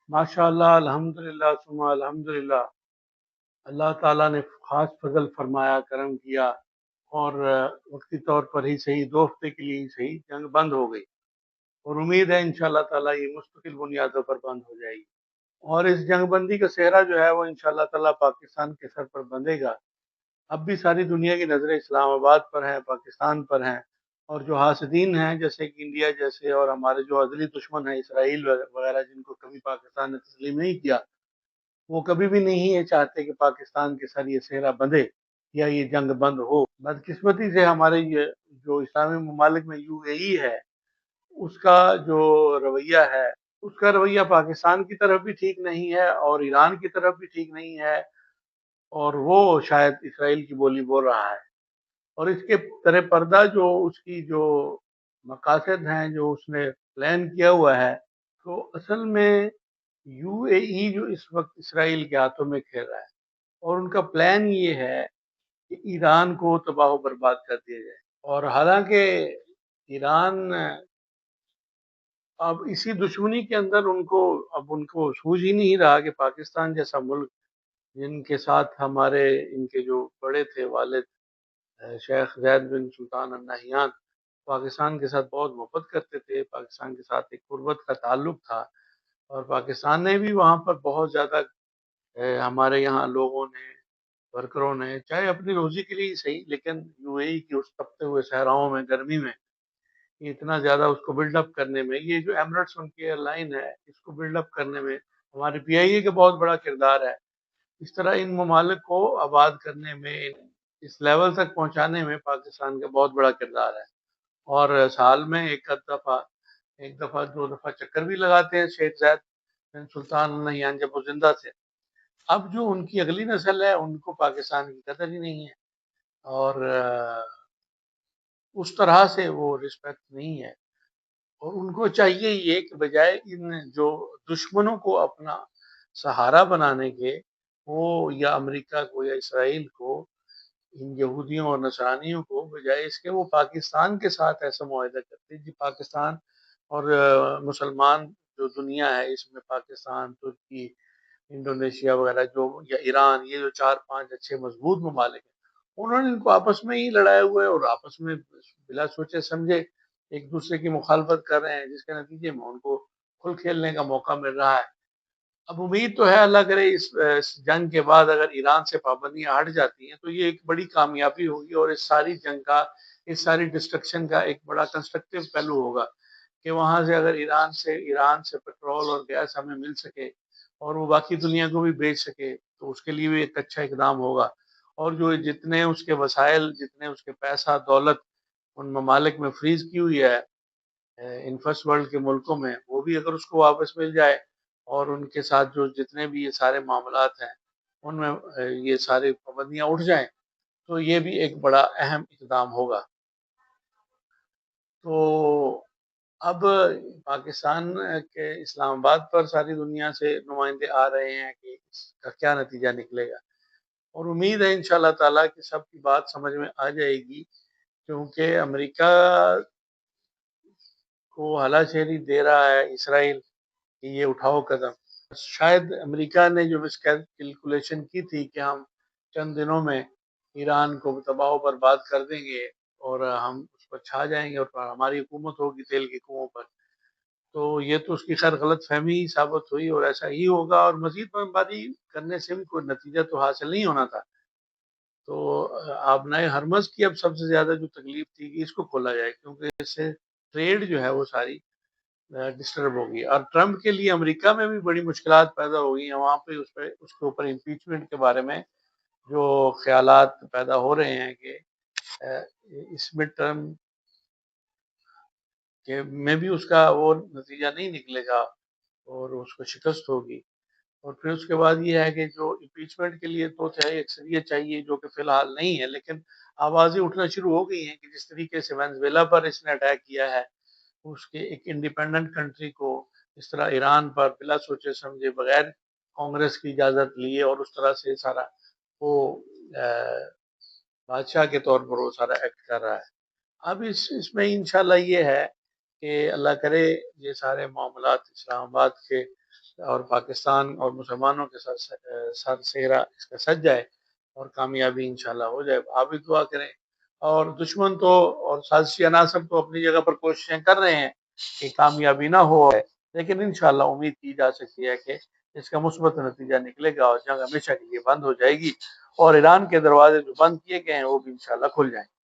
ماشاء اللہ، الحمدللہ ثم الحمدللہ۔ اللہ تعالیٰ نے خاص فضل فرمایا، کرم کیا، اور وقتی طور پر ہی صحیح 2 ہفتے کے لیے ہی صحیح جنگ بند ہو گئی، اور امید ہے انشاءاللہ تعالیٰ یہ مستقل بنیادوں پر بند ہو جائے گی، اور اس جنگ بندی کا سہرا جو ہے وہ انشاءاللہ تعالیٰ پاکستان کے سر پر بندھے گا۔ اب بھی ساری دنیا کی نظریں اسلام آباد پر ہیں، پاکستان پر ہیں، اور جو حاسدین ہیں جیسے کہ انڈیا جیسے، اور ہمارے جو ازلی دشمن ہیں اسرائیل وغیرہ، جن کو کبھی پاکستان نے تسلیم نہیں کیا، وہ کبھی بھی نہیں یہ چاہتے کہ پاکستان کے سر یہ صحرا بندھے یا یہ جنگ بند ہو۔ بدقسمتی سے ہمارے یہ جو اسلامی ممالک میں یو اے ای ہے، اس کا جو رویہ ہے، اس کا رویہ پاکستان کی طرف بھی ٹھیک نہیں ہے اور ایران کی طرف بھی ٹھیک نہیں ہے، اور وہ شاید اسرائیل کی بولی بول رہا ہے، اور اس کے ترے پردہ جو اس کی جو مقاصد ہیں، جو اس نے پلان کیا ہوا ہے، تو اصل میں یو اے ای جو اس وقت اسرائیل کے ہاتھوں میں کھیل رہا ہے، اور ان کا پلان یہ ہے کہ ایران کو تباہ و برباد کر دیا جائے، اور حالانکہ ایران اب اسی دشمنی کے اندر ان کو سوجھ ہی نہیں رہا کہ پاکستان جیسا ملک، جن کے ساتھ ہمارے ان کے جو بڑے تھے والد شیخ زید بن سلطان النہیان، پاکستان کے ساتھ بہت محبت کرتے تھے، پاکستان کے ساتھ ایک قربت کا تعلق تھا، اور پاکستان نے بھی وہاں پر بہت زیادہ ہمارے یہاں لوگوں نے، ورکروں نے، چاہے اپنی روزی کے لیے ہی صحیح، لیکن یو اے ای کی اس تپتے ہوئے صحراؤں میں، گرمی میں، اتنا زیادہ اس کو بلڈ اپ کرنے میں، یہ جو ایمریٹس ان کی ایئر لائن ہے، اس کو بلڈ اپ کرنے میں ہمارے پی آئی اے کا بہت بڑا کردار ہے۔ اس طرح ان ممالک کو آباد کرنے میں، اس لیول تک پہنچانے میں پاکستان کا بہت بڑا کردار ہے، اور سال میں ایک دفعہ 2 دفعہ چکر بھی لگاتے ہیں شیخ زید بن سلطان نہیان جب وہ زندہ تھے۔ اب جو ان کی اگلی نسل ہے، ان کو پاکستان کی قدر ہی نہیں ہے، اور اس طرح سے وہ رسپیکٹ نہیں ہے، اور ان کو چاہیے یہ کہ بجائے ان جو دشمنوں کو اپنا سہارا بنانے کے، وہ یا امریکہ کو یا اسرائیل کو، ان یہودیوں اور نصرانیوں کو، بجائے اس کے وہ پاکستان کے ساتھ ایسا معاہدہ کرتے ہیں، پاکستان اور مسلمان جو دنیا ہے، اس میں پاکستان، ترکی، انڈونیشیا وغیرہ، جو یا ایران، یہ جو 4 5 اچھے مضبوط ممالک ہیں، انہوں نے ان کو آپس میں ہی لڑائے ہوئے، اور آپس میں بلا سوچے سمجھے ایک دوسرے کی مخالفت کر رہے ہیں، جس کے نتیجے میں ان کو کھل کھیلنے کا موقع مل رہا ہے۔ اب امید تو ہے، اللہ کرے، اس جنگ کے بعد اگر ایران سے پابندیاں ہٹ جاتی ہیں تو یہ ایک بڑی کامیابی ہوگی، اور اس ساری جنگ کا، اس ساری ڈسٹرکشن کا ایک بڑا کنسٹرکٹیو پہلو ہوگا کہ وہاں سے اگر ایران سے پیٹرول اور گیس ہمیں مل سکے، اور وہ باقی دنیا کو بھی بیچ سکے، تو اس کے لیے بھی ایک اچھا اقدام ہوگا، اور جو جتنے اس کے وسائل، جتنے اس کے پیسہ دولت ان ممالک میں فریز کی ہوئی ہے، ان فرسٹ ورلڈ کے ملکوں میں، وہ بھی اگر اس کو واپس مل جائے، اور ان کے ساتھ جو جتنے بھی یہ سارے معاملات ہیں ان میں یہ ساری پابندیاں اٹھ جائیں، تو یہ بھی ایک بڑا اہم اقدام ہوگا۔ تو اب پاکستان کے اسلام آباد پر ساری دنیا سے نمائندے آ رہے ہیں کہ اس کا کیا نتیجہ نکلے گا، اور امید ہے انشاءاللہ تعالیٰ کہ سب کی بات سمجھ میں آ جائے گی، کیونکہ امریکہ کو ہلا شیری دے رہا ہے اسرائیل کہ یہ اٹھاؤ قدم۔ شاید امریکہ نے جو مس کیلکولیشن کی تھی کہ ہم چند دنوں میں ایران کو تباہ و برباد کر دیں گے، اور ہم اس پر چھا جائیں گے، اور ہماری حکومت ہوگی تیل کے کنووں پر، تو یہ تو اس کی خیر غلط فہمی ہی ثابت ہوئی، اور ایسا ہی ہوگا، اور مزید بمباری کرنے سے بھی کوئی نتیجہ تو حاصل نہیں ہونا تھا۔ تو آبنائے ہرمز کی اب سب سے زیادہ جو تکلیف تھی کہ اس کو کھولا جائے، کیونکہ اس سے ٹریڈ جو ہے وہ ساری ڈسٹرب ہوگی، اور ٹرمپ کے لیے امریکہ میں بھی بڑی مشکلات پیدا ہو گئی ہیں، وہاں پہ اس کے اوپر امپیچمنٹ کے بارے میں جو خیالات پیدا ہو رہے ہیں کہ اس مڈ ٹرم میں بھی اس کا وہ نتیجہ نہیں نکلے گا، اور اس کو شکست ہوگی، اور پھر اس کے بعد یہ ہے کہ جو امپیچمنٹ کے لیے تو چاہے اکثریت چاہیے، جو کہ فی الحال نہیں ہے، لیکن آوازیں اٹھنا شروع ہو گئی ہیں کہ جس طریقے سے وینزویلا پر اس نے اٹیک کیا ہے، اس کے ایک انڈیپینڈنٹ کنٹری کو، اس طرح ایران پر بلا سوچے سمجھے، بغیر کانگریس کی اجازت لیے، اور اس طرح سے سارا وہ بادشاہ کے طور پر وہ سارا ایکٹ کر رہا ہے۔ اب اس میں انشاءاللہ یہ ہے کہ اللہ کرے یہ سارے معاملات اسلام آباد کے اور پاکستان اور مسلمانوں کے سر سہرا اس کا سج جائے اور کامیابی انشاءاللہ ہو جائے. آپ بھی دعا کریں. اور دشمن تو اور سازشی عناصر تو اپنی جگہ پر کوششیں کر رہے ہیں کہ کامیابی نہ ہو، لیکن انشاءاللہ امید کی جا سکتی ہے کہ اس کا مثبت نتیجہ نکلے گا اور جنگ ہمیشہ کے لیے بند ہو جائے گی اور ایران کے دروازے جو بند کیے گئے ہیں وہ بھی انشاءاللہ کھل جائیں گے.